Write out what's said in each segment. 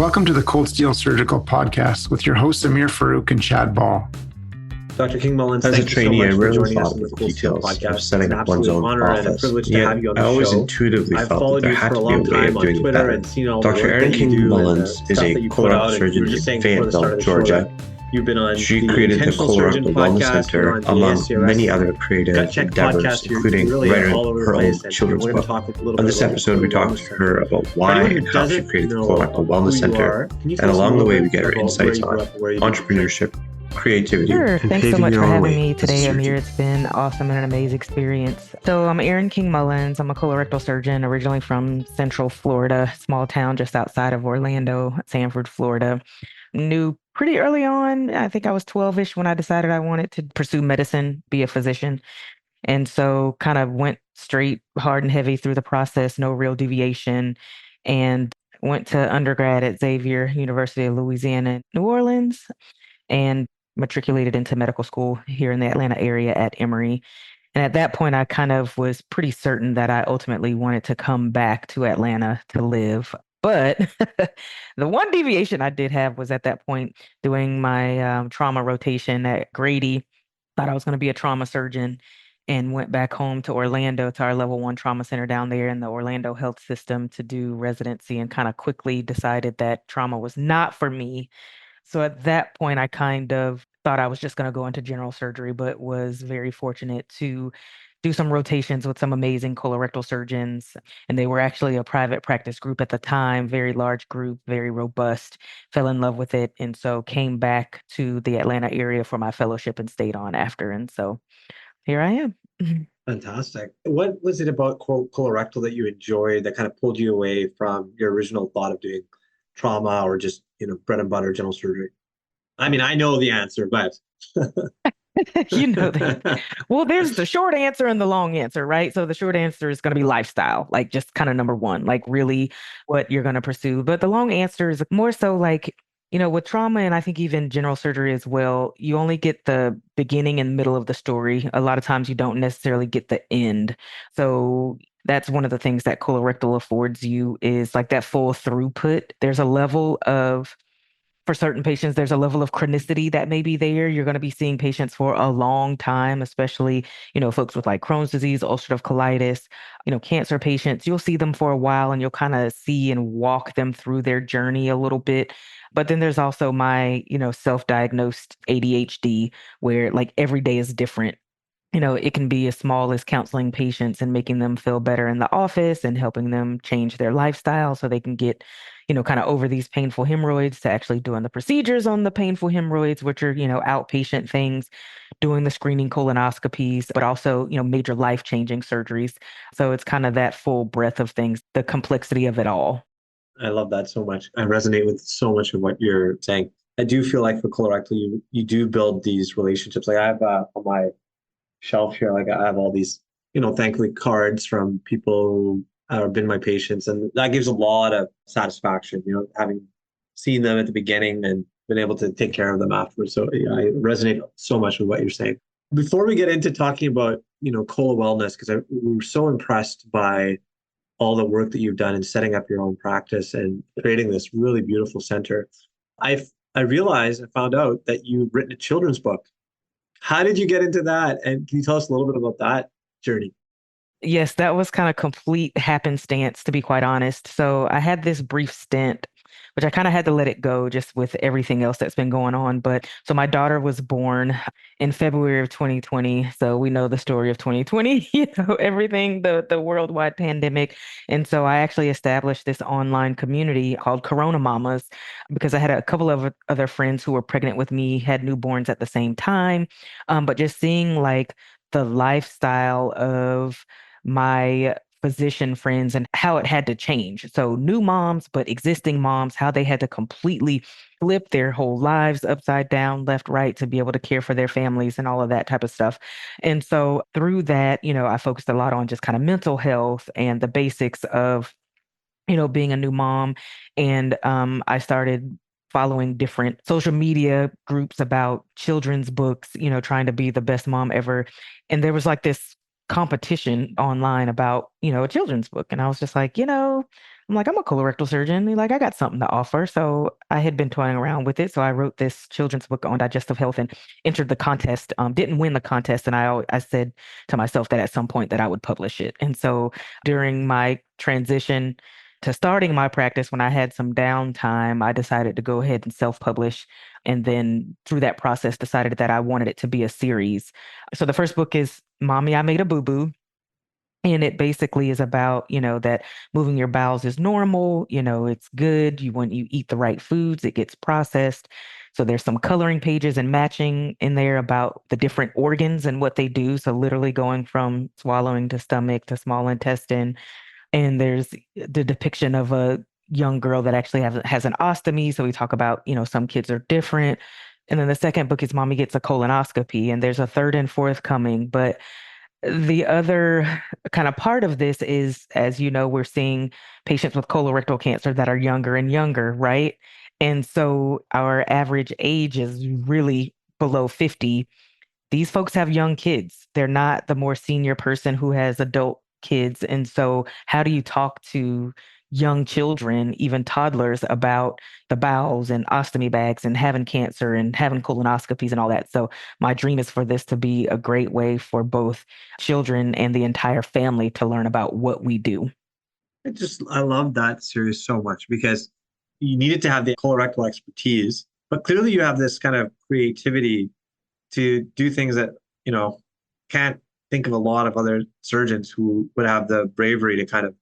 Welcome to the Cold Steel Surgical Podcast with your hosts Amir Farouk and Chad Ball. Dr. King-Mullins, as a so trainee, I much for rarely joining us thought on the of the Cold Steel details Podcast. of setting up one's own honor and a office. privilege to Yet, have you on the I always show. intuitively I've felt that followed there you had for a to be a long way time of on doing it Twitter better. and seen all the Dr. work Erin that you do and the King-Mullins is stuff a that you put out. colorectal And surgeon we were just saying in before the start Fayetteville, of the show Georgia. that you've been on She the created the Intentional Surgeon Colorectal Wellness podcast, Center, you're on among ASCRS, many other creative Gut Check endeavors, podcast. You're including really writing all over the her own place, and children's we're going book. to talk a little On bit this about the episode, we talked Wellness to her Center. about why and how she created the Colorectal Wellness Center, and along the way, we get her insights on entrepreneurship, creativity, Sure. and Thanks so paving much your for own having way me as a today, surgeon. Amir. It's been awesome and an amazing experience. So I'm Erin King-Mullins. I'm a colorectal surgeon originally from Central Florida, small town just outside of Orlando, Sanford, Florida. Knew pretty early on, I think I was 12-ish when I decided I wanted to pursue medicine, be a physician. And so kind of went straight hard and heavy through the process, no real deviation, and went to undergrad at Xavier University of Louisiana in New Orleans and matriculated into medical school here in the Atlanta area at Emory. And at that point, I kind of was pretty certain that I ultimately wanted to come back to Atlanta to live. But the one deviation I did have was at that point doing my trauma rotation at Grady. Thought I was going to be a trauma surgeon and went back home to Orlando to our level 1 trauma center down there in the Orlando health system to do residency, and kind of quickly decided that trauma was not for me. So at that point, I kind of thought I was just going to go into general surgery, but was very fortunate to do some rotations with some amazing colorectal surgeons. And they were actually a private practice group at the time, very large group, very robust, fell in love with it. And so came back to the Atlanta area for my fellowship and stayed on after. And so here I am. Fantastic. What was it about colorectal that you enjoyed that kind of pulled you away from your original thought of doing trauma or just, bread and butter general surgery? I mean, I know the answer, but You know that. Well, there's the short answer and the long answer, right? So the short answer is going to be lifestyle, like just kind of number one, like really what you're going to pursue. But the long answer is more so like, with trauma, and I think even general surgery as well, you only get the beginning and middle of the story. A lot of times you don't necessarily get the end. So that's one of the things that colorectal affords you, is like that full throughput. There's a level of For certain patients, there's a level of chronicity that may be there. You're going to be seeing patients for a long time, especially, folks with like Crohn's disease, ulcerative colitis, cancer patients. You'll see them for a while and you'll kind of see and walk them through their journey a little bit. But then there's also my, self-diagnosed ADHD, where like every day is different. It can be as small as counseling patients and making them feel better in the office and helping them change their lifestyle so they can get, kind of over these painful hemorrhoids, to actually doing the procedures on the painful hemorrhoids, which are, outpatient things, doing the screening colonoscopies, but also, major life-changing surgeries. So it's kind of that full breadth of things, the complexity of it all. I love that so much. I resonate with so much of what you're saying. I do feel like for colorectal, you do build these relationships. Like I have on my shelf here, like I have all these, thankfully cards from people who have been my patients, and that gives a lot of satisfaction, having seen them at the beginning and been able to take care of them afterwards. So yeah, I resonate so much with what you're saying. Before we get into talking about, Cola Wellness, because we were so impressed by all the work that you've done in setting up your own practice and creating this really beautiful center. I found out that you've written a children's book. How did you get into that? And can you tell us a little bit about that journey? Yes, that was kind of complete happenstance, to be quite honest. So I had this brief stint, which I kind of had to let it go just with everything else that's been going on. But so my daughter was born in February of 2020. So we know the story of 2020, everything, the worldwide pandemic. And so I actually established this online community called Corona Mamas, because I had a couple of other friends who were pregnant with me, had newborns at the same time. But just seeing like the lifestyle of my physician friends and how it had to change. So new moms, but existing moms, how they had to completely flip their whole lives upside down, left, right, to be able to care for their families and all of that type of stuff. And so through that, I focused a lot on just kind of mental health and the basics of, being a new mom. And I started following different social media groups about children's books, trying to be the best mom ever. And there was like this competition online about, a children's book. And I was just like, I'm like, I'm a colorectal surgeon. Like, I got something to offer. So I had been toying around with it. So I wrote this children's book on digestive health and entered the contest. Didn't win the contest, and I said to myself that at some point that I would publish it. And so during my transition to starting my practice, when I had some downtime, I decided to go ahead and self-publish. And then through that process, decided that I wanted it to be a series. So the first book is Mommy, I Made a Boo Boo. And it basically is about, that moving your bowels is normal, it's good. When you eat the right foods, it gets processed. So there's some coloring pages and matching in there about the different organs and what they do. So literally going from swallowing to stomach to small intestine. And there's the depiction of a young girl that actually has an ostomy. So we talk about, some kids are different. And then the second book is Mommy Gets a Colonoscopy. And there's a third and fourth coming. But the other kind of part of this is, as you know, we're seeing patients with colorectal cancer that are younger and younger, right? And so our average age is really below 50. These folks have young kids. They're not the more senior person who has adult kids. And so, how do you talk to young children, even toddlers, about the bowels and ostomy bags and having cancer and having colonoscopies and all that? So, my dream is for this to be a great way for both children and the entire family to learn about what we do. I love that series so much because you needed to have the colorectal expertise, but clearly you have this kind of creativity to do things that, can't think of a lot of other surgeons who would have the bravery to kind of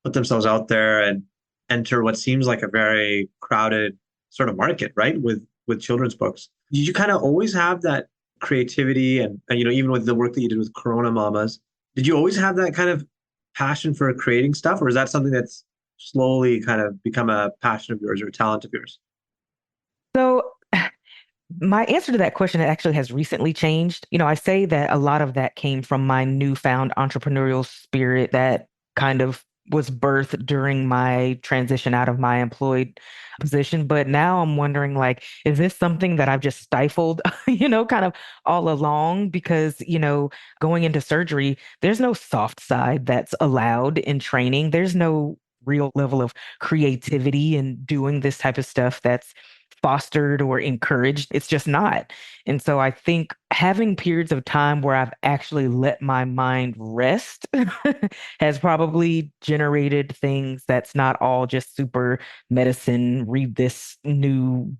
put themselves out there and enter what seems like a very crowded sort of market, right? With children's books. Did you kind of always have that creativity and even with the work that you did with Corona Mamas, did you always have that kind of passion for creating stuff, or is that something that's slowly kind of become a passion of yours or a talent of yours? So, my answer to that question actually has recently changed. I say that a lot of that came from my newfound entrepreneurial spirit that kind of was birthed during my transition out of my employed position. But now I'm wondering, like, is this something that I've just stifled, kind of all along? Because, going into surgery, there's no soft side that's allowed in training. There's no real level of creativity in doing this type of stuff that's fostered or encouraged. It's just not. And so I think having periods of time where I've actually let my mind rest has probably generated things that's not all just super medicine, read this new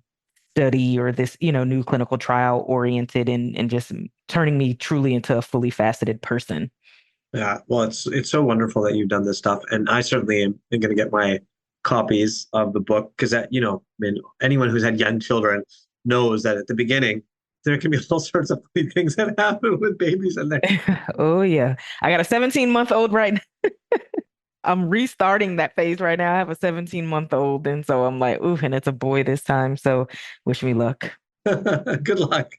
study or this, new clinical trial oriented and just turning me truly into a fully faceted person. Yeah, well, it's so wonderful that you've done this stuff, and I certainly am going to get my copies of the book because that I mean, anyone who's had young children knows that at the beginning there can be all sorts of funny things that happen with babies and they Oh yeah, I got a 17-month-old right now. I'm restarting that phase right now. I have a 17-month-old, and so I'm like, ooh, and it's a boy this time. So wish me luck. good luck.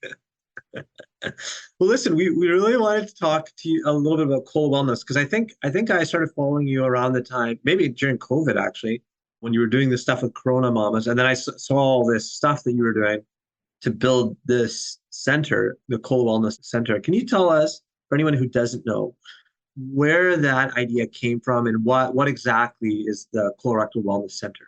Well, listen, we really wanted to talk to you a little bit about cold wellness because I think I started following you around the time, maybe during COVID actually, when you were doing this stuff with Corona Mamas, and then I saw all this stuff that you were doing to build this center, the Cold Wellness Center. Can you tell us, for anyone who doesn't know, where that idea came from and what exactly is the Colorectal Wellness Center?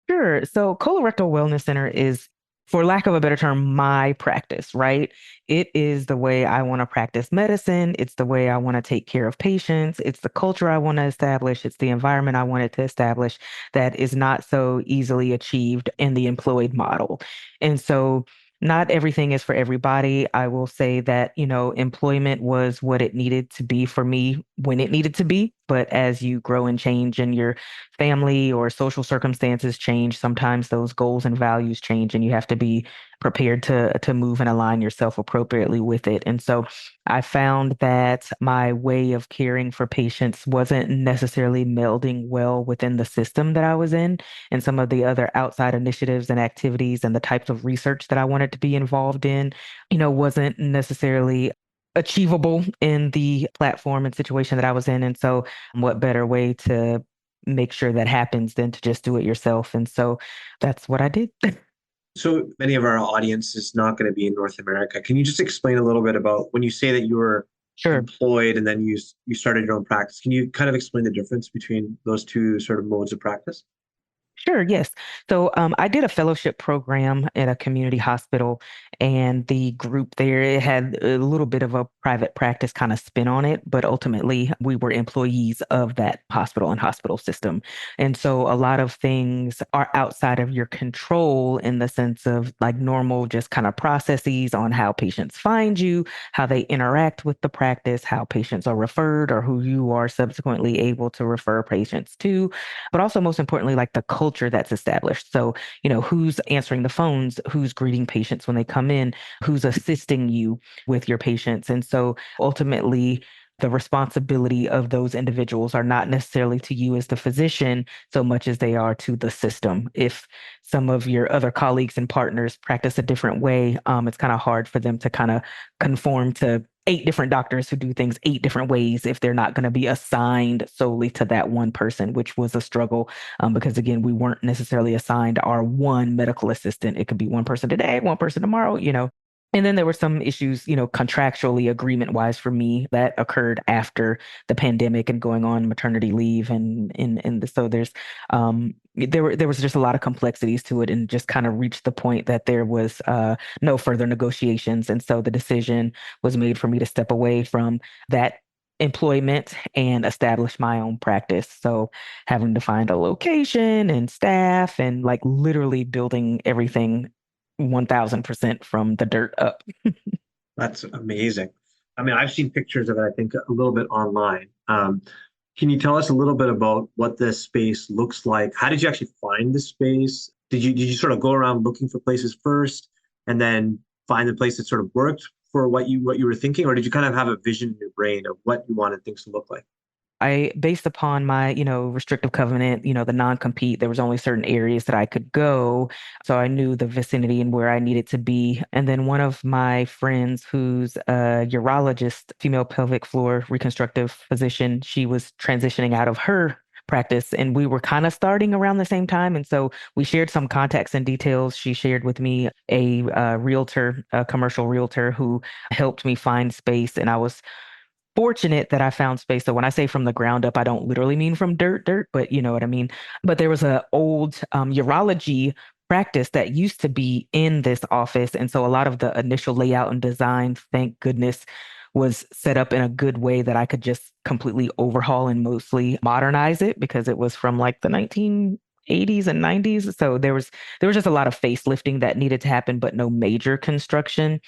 Sure. So, Colorectal Wellness Center is, for lack of a better term, my practice, right? It is the way I want to practice medicine. It's the way I want to take care of patients. It's the culture I want to establish. It's the environment I wanted to establish that is not so easily achieved in the employed model. And so, not everything is for everybody. I will say that, employment was what it needed to be for me when it needed to be. But as you grow and change and your family or social circumstances change, sometimes those goals and values change, and you have to be prepared to move and align yourself appropriately with it. And so I found that my way of caring for patients wasn't necessarily melding well within the system that I was in, and some of the other outside initiatives and activities and the types of research that I wanted to be involved in, wasn't necessarily achievable in the platform and situation that I was in. And so what better way to make sure that happens than to just do it yourself? And so that's what I did. So many of our audience is not going to be in North America. Can you just explain a little bit about when you say that you were Sure. employed and then you started your own practice. Can you kind of explain the difference between those two sort of modes of practice? Sure, yes. So I did a fellowship program at a community hospital, and the group there, it had a little bit of a private practice kind of spin on it, but ultimately we were employees of that hospital and hospital system. And so a lot of things are outside of your control in the sense of like normal, just kind of processes on how patients find you, how they interact with the practice, how patients are referred, or who you are subsequently able to refer patients to, but also most importantly, like the culture that's established. So, who's answering the phones, who's greeting patients when they come in, who's assisting you with your patients. And so ultimately, the responsibility of those individuals are not necessarily to you as the physician so much as they are to the system. If some of your other colleagues and partners practice a different way, it's kind of hard for them to kind of conform to 8 different doctors who do things 8 different ways if they're not going to be assigned solely to that one person, which was a struggle because, again, we weren't necessarily assigned our one medical assistant. It could be one person today, one person tomorrow. And then there were some issues, contractually, agreement wise for me that occurred after the pandemic and going on maternity leave. So there was just a lot of complexities to it and just kind of reached the point that there was no further negotiations. And so the decision was made for me to step away from that employment and establish my own practice. So having to find a location and staff and like literally building everything 1000% from the dirt up. That's amazing. I mean, I've seen pictures of it, I think, a little bit online. Can you tell us a little bit about what this space looks like? How did you actually find the space? Did you sort of go around looking for places first and then find the place that sort of worked for what you were thinking, or did you kind of have a vision in your brain of what you wanted things to look like? Based upon my, restrictive covenant, the non-compete, there was only certain areas that I could go. So I knew the vicinity and where I needed to be. And then one of my friends who's a urologist, female pelvic floor reconstructive physician, she was transitioning out of her practice and we were kind of starting around the same time. And so we shared some contacts and details. She shared with me a realtor, a commercial realtor who helped me find space. And I was fortunate that I found space. So when I say from the ground up, I don't literally mean from dirt, but you know what I mean. But there was an old urology practice that used to be in this office. And so a lot of the initial layout and design, thank goodness, was set up in a good way that I could just completely overhaul and mostly modernize it because it was from like the 1980s and 90s. So there was just a lot of facelifting that needed to happen, but no major construction.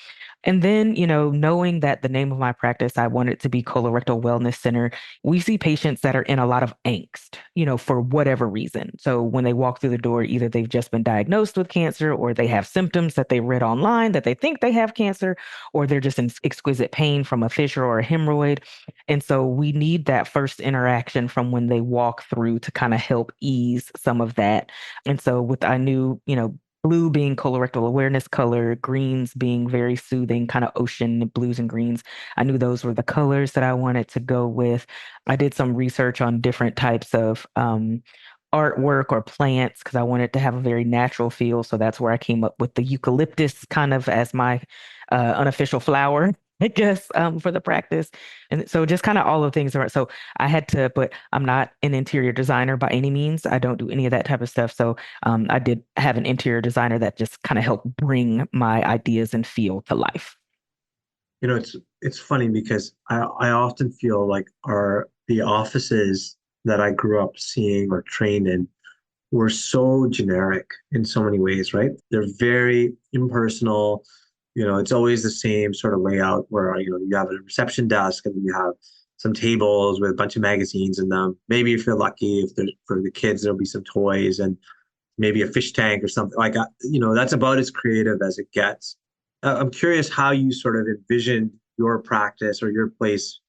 And then, knowing that the name of my practice, I want it to be Colorectal Wellness Center, we see patients that are in a lot of angst, for whatever reason. So when they walk through the door, either they've just been diagnosed with cancer or they have symptoms that they read online that they think they have cancer, or they're just in exquisite pain from a fissure or a hemorrhoid. And so we need that first interaction from when they walk through to kind of help ease some of that. And so I knew, blue being colorectal awareness color, greens being very soothing, kind of ocean blues and greens. I knew those were the colors that I wanted to go with. I did some research on different types of artwork or plants because I wanted to have a very natural feel. So that's where I came up with the eucalyptus kind of as my unofficial flower. I guess for the practice. And so just kind of all of things are so I had to, but I'm not an interior designer by any means. I don't do any of that type of stuff. So I did have an interior designer that just kind of helped bring my ideas and feel to life. It's funny because I often feel like the offices that I grew up seeing or trained in were so generic in so many ways, right? They're very impersonal. It's always the same sort of layout where, you have a reception desk and you have some tables with a bunch of magazines in them. Maybe if you're lucky, if there's for the kids, there'll be some toys and maybe a fish tank or something like, that's about as creative as it gets. I'm curious how you sort of envisioned your practice or your place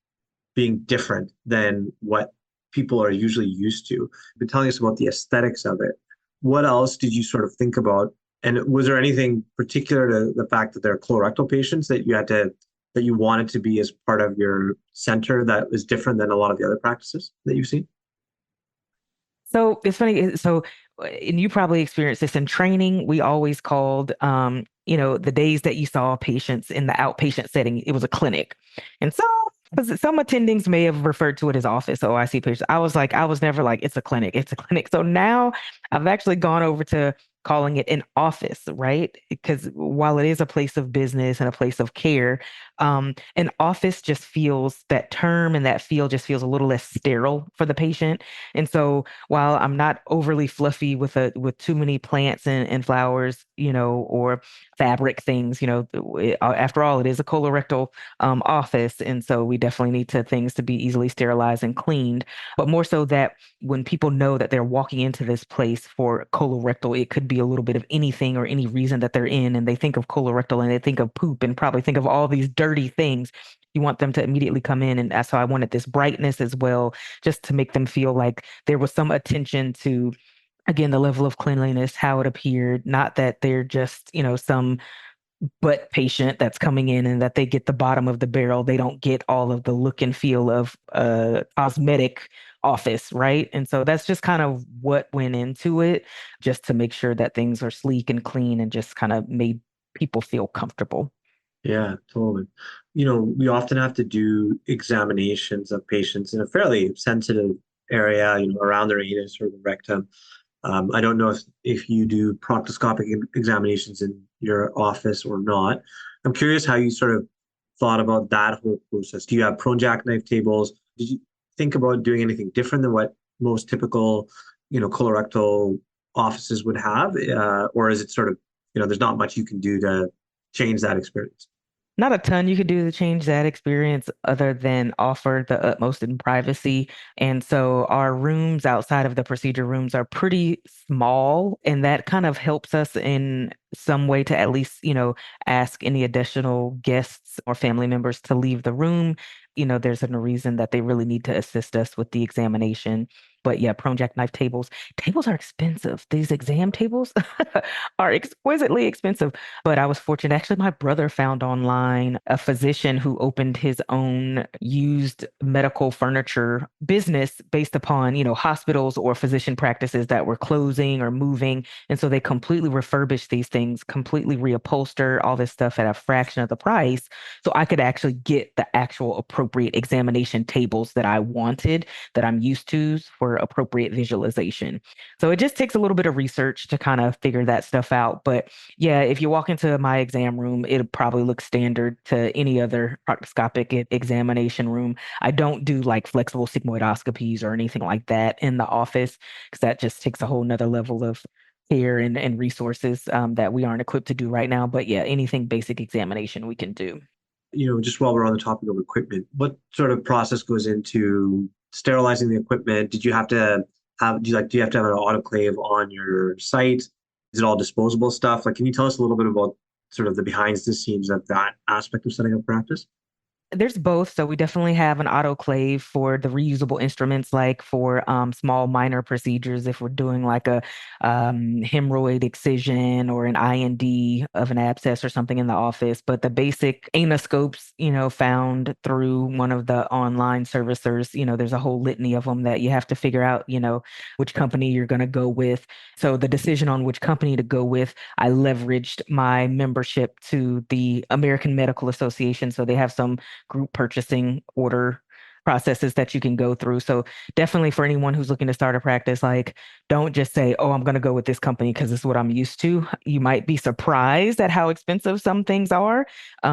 being different than what people are usually used to. You've been telling us about the aesthetics of it. What else did you sort of think about? And was there anything particular to the fact that they're colorectal patients that you wanted to be as part of your center that was different than a lot of the other practices that you've seen? So it's funny. So, and you probably experienced this in training. We always called, the days that you saw patients in the outpatient setting, it was a clinic. And so Because some attendings may have referred to it as office. Oh, I see patients. I was never like, it's a clinic, it's a clinic. So now I've actually gone over to calling it an office, right? Because while it is a place of business and a place of care, an office just feels that term and that feel just feels a little less sterile for the patient. And so while I'm not overly fluffy with too many plants and flowers, or fabric things, after all, it is a colorectal office. And so we definitely need things to be easily sterilized and cleaned, but more so that when people know that they're walking into this place for colorectal, it could be a little bit of anything or any reason that they're in, and they think of colorectal and they think of poop and probably think of all these dirty things. You want them to immediately come in. And so I wanted this brightness as well, just to make them feel like there was some attention to, again, the level of cleanliness, how it appeared, not that they're just, some butt patient that's coming in and that they get the bottom of the barrel. They don't get all of the look and feel of a cosmetic office, right? And so that's just kind of what went into it, just to make sure that things are sleek and clean and just kind of made people feel comfortable. Yeah, totally. We often have to do examinations of patients in a fairly sensitive area, around their anus or the rectum. I don't know if you do proctoscopic examinations in your office or not. I'm curious how you sort of thought about that whole process. Do you have prone jackknife tables? Did you think about doing anything different than what most typical, colorectal offices would have? Or is it sort of, there's not much you can do to change that experience? Not a ton you could do to change that experience other than offer the utmost in privacy. And so our rooms outside of the procedure rooms are pretty small, and that kind of helps us in some way to at least, ask any additional guests or family members to leave the room. There's no reason that they really need to assist us with the examination. But yeah, prone jackknife tables are expensive. These exam tables are exquisitely expensive. But I was fortunate. Actually, my brother found online a physician who opened his own used medical furniture business based upon, hospitals or physician practices that were closing or moving. And so they completely refurbished these things, completely reupholster all this stuff at a fraction of the price. So I could actually get the actual appropriate examination tables that I wanted, that I'm used to for appropriate visualization. So it just takes a little bit of research to kind of figure that stuff out. But yeah, if you walk into my exam room, it'll probably look standard to any other proctoscopic examination room. I don't do like flexible sigmoidoscopies or anything like that in the office, because that just takes a whole nother level of care and resources that we aren't equipped to do right now. But yeah, anything basic examination we can do. Just while we're on the topic of equipment, what sort of process goes into sterilizing the equipment? Did you have to do you have to have an autoclave on your site? Is it all disposable stuff? Like, can you tell us a little bit about sort of the behind the scenes of that aspect of setting up practice? There's both. So we definitely have an autoclave for the reusable instruments, like for small minor procedures, if we're doing like a hemorrhoid excision or an IND of an abscess or something in the office. But the basic anoscopes, found through one of the online servicers, there's a whole litany of them that you have to figure out, which company you're going to go with. So the decision on which company to go with, I leveraged my membership to the American Medical Association. So they have some group purchasing order processes that you can go through. So definitely for anyone who's looking to start a practice, like, don't just say, oh, I'm going to go with this company because it's what I'm used to. You might be surprised at how expensive some things are,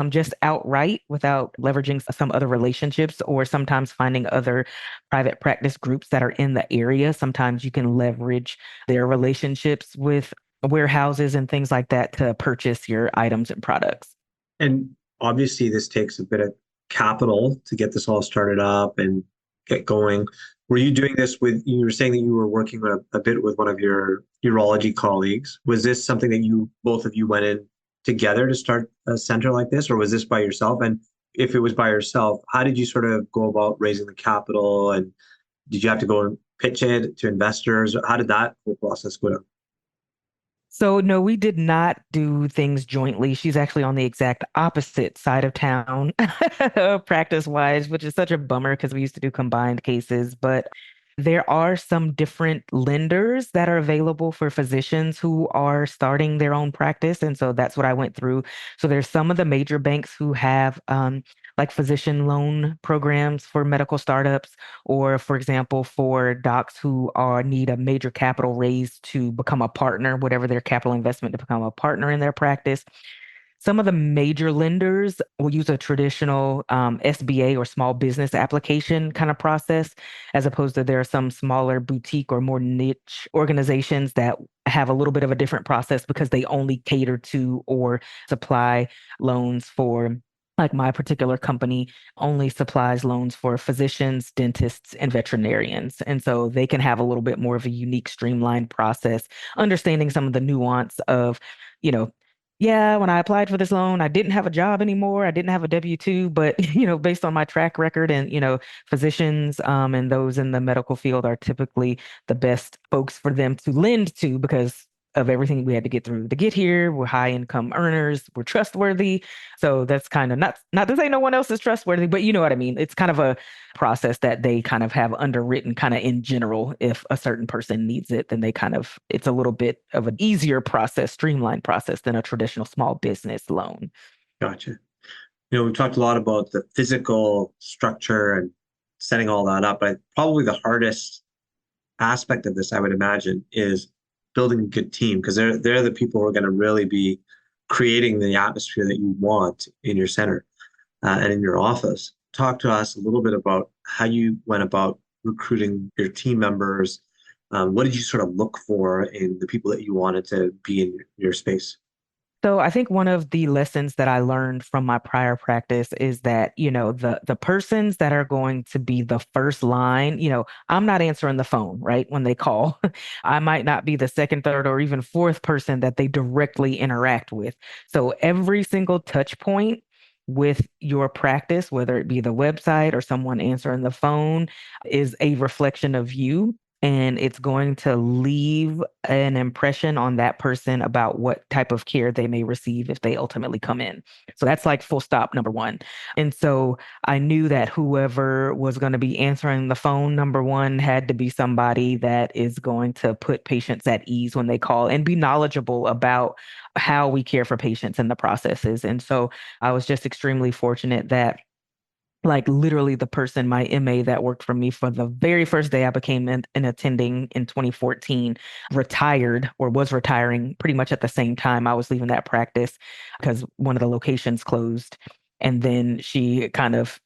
just outright, without leveraging some other relationships, or sometimes finding other private practice groups that are in the area. Sometimes you can leverage their relationships with warehouses and things like that to purchase your items and products. And obviously, this takes a bit of capital to get this all started up and get going. Were you doing this you were saying that you were working a bit with one of your urology colleagues. Was this something that both of you went in together to start a center like this, or was this by yourself? And if it was by yourself, how did you sort of go about raising the capital? And did you have to go and pitch it to investors? How did that whole process go down? So no, we did not do things jointly. She's actually on the exact opposite side of town, practice-wise, which is such a bummer because we used to do combined cases. But There are some different lenders that are available for physicians who are starting their own practice. And so that's what I went through. So there's some of the major banks who have like physician loan programs for medical startups, or for example, for docs who are need a major capital raise to become a partner, whatever their capital investment to become a partner in their practice. Some of the major lenders will use a traditional SBA or small business application kind of process, as opposed to there are some smaller boutique or more niche organizations that have a little bit of a different process because they only cater to or supply loans for, like my particular company only supplies loans for physicians, dentists, and veterinarians. And so they can have a little bit more of a unique, streamlined process, understanding some of the nuance of, you know, yeah, when I applied for this loan, I didn't have a job anymore. I didn't have a W-2, but based on my track record and, physicians and those in the medical field are typically the best folks for them to lend to because of everything we had to get through to get here. We're high income earners, we're trustworthy. So that's kind of not to say no one else is trustworthy, but you know what I mean? It's kind of a process that they kind of have underwritten kind of in general. If a certain person needs it, then it's a little bit of an easier process, streamlined process than a traditional small business loan. Gotcha. We've talked a lot about the physical structure and setting all that up, but probably the hardest aspect of this, I would imagine, is building a good team, because they're the people who are going to really be creating the atmosphere that you want in your center and in your office. Talk to us a little bit about how you went about recruiting your team members. What did you sort of look for in the people that you wanted to be in your space? So I think one of the lessons that I learned from my prior practice is that, the persons that are going to be the first line, I'm not answering the phone, right? When they call, I might not be the second, third, or even fourth person that they directly interact with. So every single touch point with your practice, whether it be the website or someone answering the phone, is a reflection of you. And it's going to leave an impression on that person about what type of care they may receive if they ultimately come in. So that's like full stop, number one. And so I knew that whoever was going to be answering the phone, number one, had to be somebody that is going to put patients at ease when they call and be knowledgeable about how we care for patients and the processes. And so I was just extremely fortunate that, like, literally the person, my MA that worked for me for the very first day I became an attending in 2014, retired or was retiring pretty much at the same time I was leaving that practice because one of the locations closed. And then she kind of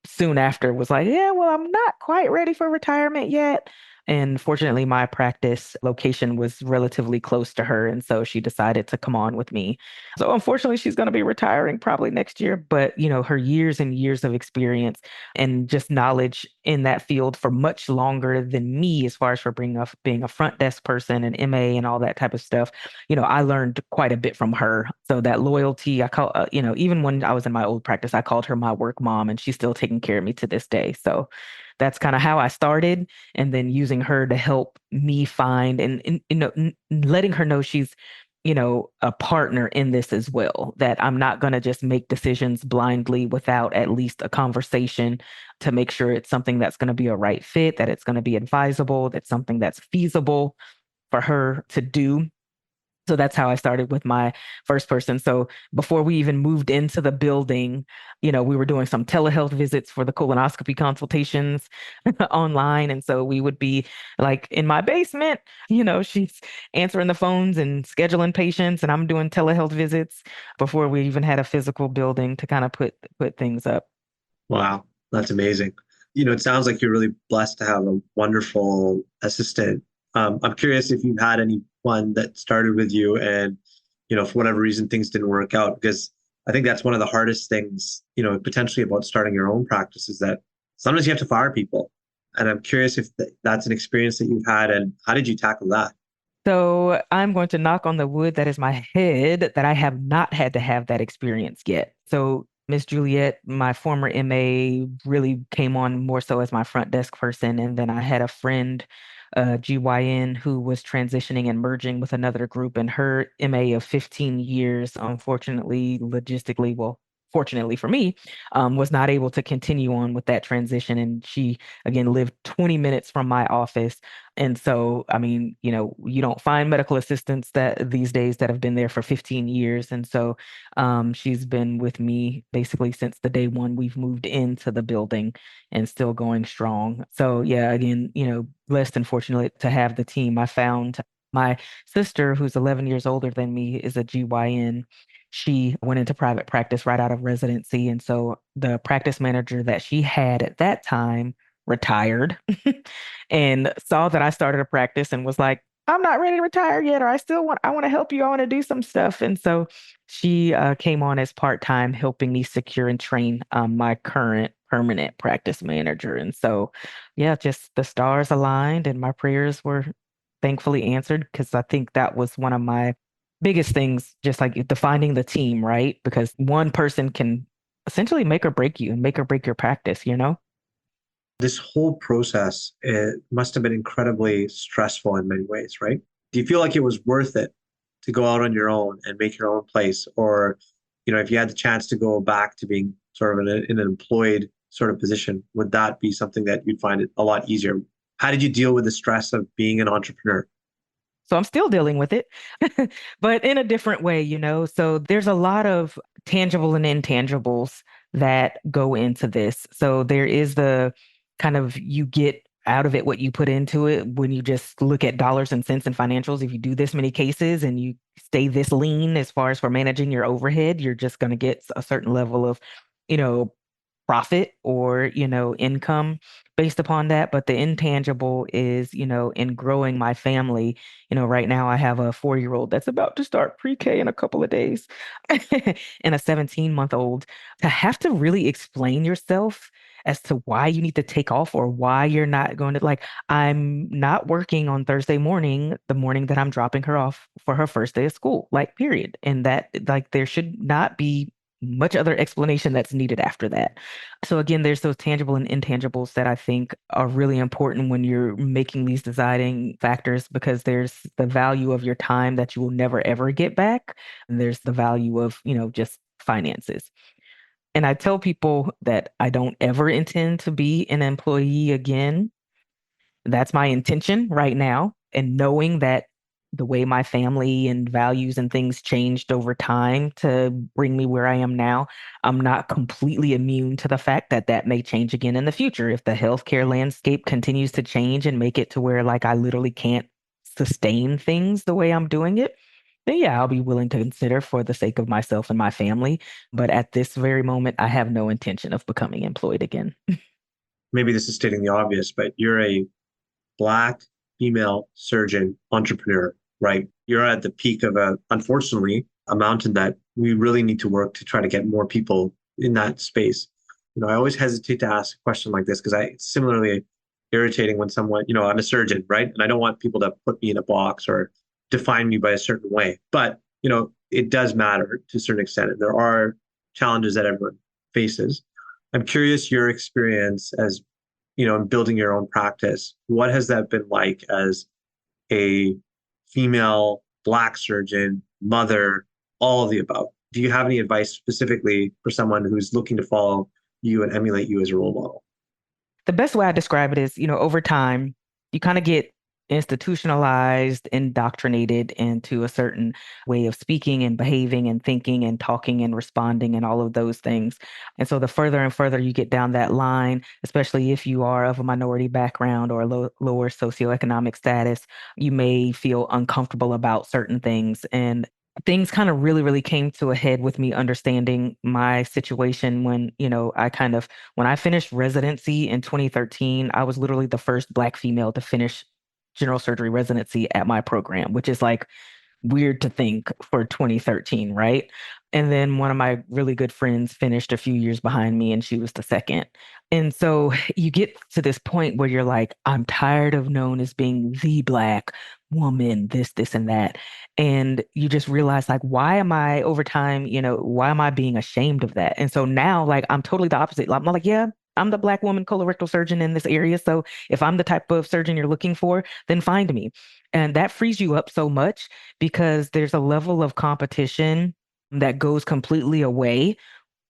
soon after was like, yeah, well, I'm not quite ready for retirement yet. And fortunately, my practice location was relatively close to her. And so she decided to come on with me. So unfortunately, she's going to be retiring probably next year. But, her years and years of experience and just knowledge in that field for much longer than me, as far as for being a front desk person and MA and all that type of stuff, I learned quite a bit from her. So that loyalty, I call, even when I was in my old practice, I called her my work mom, and she's still taking care of me to this day. So that's kind of how I started, and then using her to help me find and letting her know she's, a partner in this as well, that I'm not going to just make decisions blindly without at least a conversation to make sure it's something that's going to be a right fit, that it's going to be advisable, that's something that's feasible for her to do. So that's how I started with my first person. So before we even moved into the building, we were doing some telehealth visits for the colonoscopy consultations online. And so we would be like in my basement, she's answering the phones and scheduling patients, and I'm doing telehealth visits before we even had a physical building to kind of put things up. Wow, that's amazing. It sounds like you're really blessed to have a wonderful assistant. I'm curious if you've had anyone that started with you and, for whatever reason, things didn't work out, because I think that's one of the hardest things, potentially about starting your own practice, is that sometimes you have to fire people. And I'm curious if that's an experience that you've had, and how did you tackle that? So I'm going to knock on the wood that is my head that I have not had to have that experience yet. So Miss Juliet, my former MA, really came on more so as my front desk person. And then I had a friend, GYN, who was transitioning and merging with another group, and her MA of 15 years, unfortunately, logistically, well, fortunately for me, was not able to continue on with that transition. And she, again, lived 20 minutes from my office. And so, I mean, you don't find medical assistants that these days that have been there for 15 years. And so she's been with me basically since the day one we've moved into the building and still going strong. So yeah, again, blessed and fortunate to have the team. I found my sister, who's 11 years older than me, is a GYN. She went into private practice right out of residency. And so the practice manager that she had at that time retired and saw that I started a practice and was like, I'm not ready to retire yet, or I want to help you. I want to do some stuff. And so she came on as part-time, helping me secure and train my current permanent practice manager. And so, yeah, just the stars aligned and my prayers were thankfully answered, because I think that was one of my biggest things, just like defining the team, right? Because one person can essentially make or break you and make or break your practice, This whole process, it must have been incredibly stressful in many ways, right? Do you feel like it was worth it to go out on your own and make your own place? Or, if you had the chance to go back to being sort of in an employed sort of position, would that be something that you'd find it a lot easier? How did you deal with the stress of being an entrepreneur? So I'm still dealing with it, but in a different way, So there's a lot of tangible and intangibles that go into this. So there is the kind of, you get out of it what you put into it when you just look at dollars and cents and financials. If you do this many cases and you stay this lean as far as for managing your overhead, you're just going to get a certain level of, you know, profit or, income based upon that. But the intangible is, in growing my family. Right now I have a 4-year-old that's about to start pre-K in a couple of days and a 17-month-old. To have to really explain yourself as to why you need to take off or why you're not going to, like, I'm not working on Thursday morning, the morning that I'm dropping her off for her first day of school, like, period. And that, like, there should not be much other explanation that's needed after that. So again, there's those tangible and intangibles that I think are really important when you're making these deciding factors, because there's the value of your time that you will never ever get back. And there's the value of, just finances. And I tell people that I don't ever intend to be an employee again. That's my intention right now. And knowing that the way my family and values and things changed over time to bring me where I am now, I'm not completely immune to the fact that that may change again in the future. If the healthcare landscape continues to change and make it to where, like, I literally can't sustain things the way I'm doing it, then yeah, I'll be willing to consider for the sake of myself and my family. But at this very moment, I have no intention of becoming employed again. Maybe this is stating the obvious, but you're a Black female surgeon entrepreneur, right? You're at the peak of unfortunately, a mountain that we really need to work to try to get more people in that space. I always hesitate to ask a question like this because it's similarly irritating when someone, I'm a surgeon, right? And I don't want people to put me in a box or define me by a certain way. But, it does matter to a certain extent. And there are challenges that everyone faces. I'm curious your experience as, in building your own practice. What has that been like as a female Black surgeon, mother, all of the above? Do you have any advice specifically for someone who's looking to follow you and emulate you as a role model? The best way I describe it is, over time, you kind of get institutionalized, indoctrinated into a certain way of speaking and behaving and thinking and talking and responding and all of those things. And so the further and further you get down that line, especially if you are of a minority background or lower socioeconomic status, you may feel uncomfortable about certain things. And things kind of really, really came to a head with me understanding my situation when, when I finished residency in 2013, I was literally the first Black female to finish general surgery residency at my program, which is like weird to think for 2013, right? And then one of my really good friends finished a few years behind me and she was the second. And so you get to this point where you're like, I'm tired of known as being the Black woman, this, and that. And you just realize, like, why am I over time, why am I being ashamed of that? And so now, like, I'm totally the opposite. I'm like, yeah, I'm the Black woman colorectal surgeon in this area. So if I'm the type of surgeon you're looking for, then find me. And that frees you up so much because there's a level of competition that goes completely away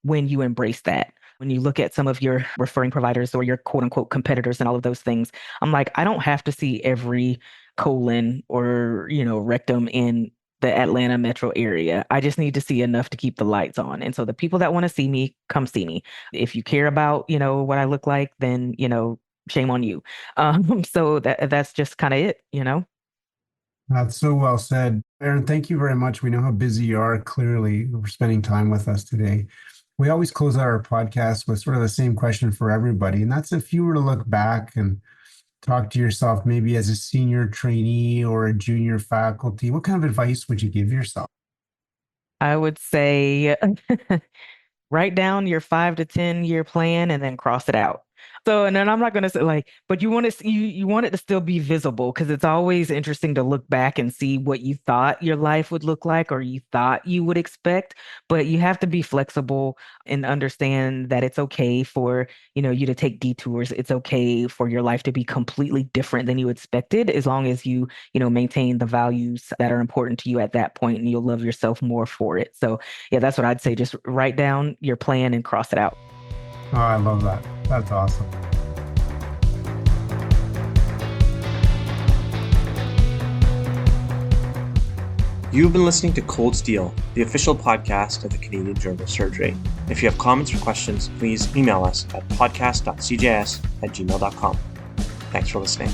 when you embrace that. When you look at some of your referring providers or your quote unquote competitors and all of those things, I'm like, I don't have to see every colon or, rectum in the Atlanta metro area. I just need to see enough to keep the lights on. And so the people that want to see me, come see me. If you care about, what I look like, then, shame on you. So that's just kind of it. That's so well said. Erin, thank you very much. We know how busy you are, clearly, for spending time with us today. We always close out our podcast with sort of the same question for everybody. And that's, if you were to look back and talk to yourself, maybe as a senior trainee or a junior faculty, what kind of advice would you give yourself? I would say write down your 5 to 10 year plan and then cross it out. So, and then I'm not going to say but you want to you want it to still be visible, because it's always interesting to look back and see what you thought your life would look like or you thought you would expect. But you have to be flexible and understand that it's okay for, you to take detours. It's okay for your life to be completely different than you expected, as long as you, maintain the values that are important to you at that point, and you'll love yourself more for it. So yeah, that's what I'd say. Just write down your plan and cross it out. Oh, I love that. That's awesome. You've been listening to Cold Steel, the official podcast of the Canadian Journal of Surgery. If you have comments or questions, please email us at podcast.cjs@gmail.com. Thanks for listening.